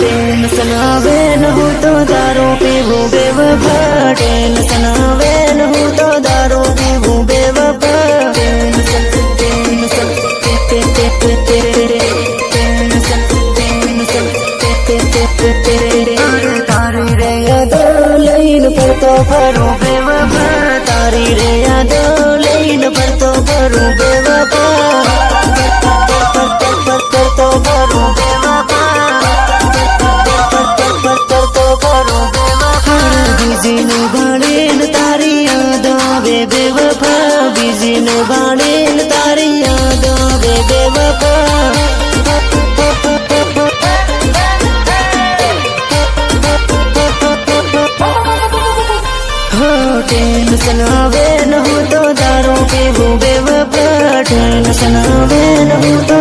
tension आवे न हो तो दारू पीवूं बेवफा टेंशन आवे न हो तो दारू पीवूं बेवफा तारी रे यादो लईन फरतो फरूं बेवफा तारी रे यादो लईन फरतो फरूं बेवफा करतो फरूं बेवफा बिजी नु बाणेन तारी याद आवे बेवफा बिजी नु बाणेन तारी याद आवे बेवफा टेंशन आवे न हो तो दारू पीवूं बेवफा टेंशन आवे न हो तो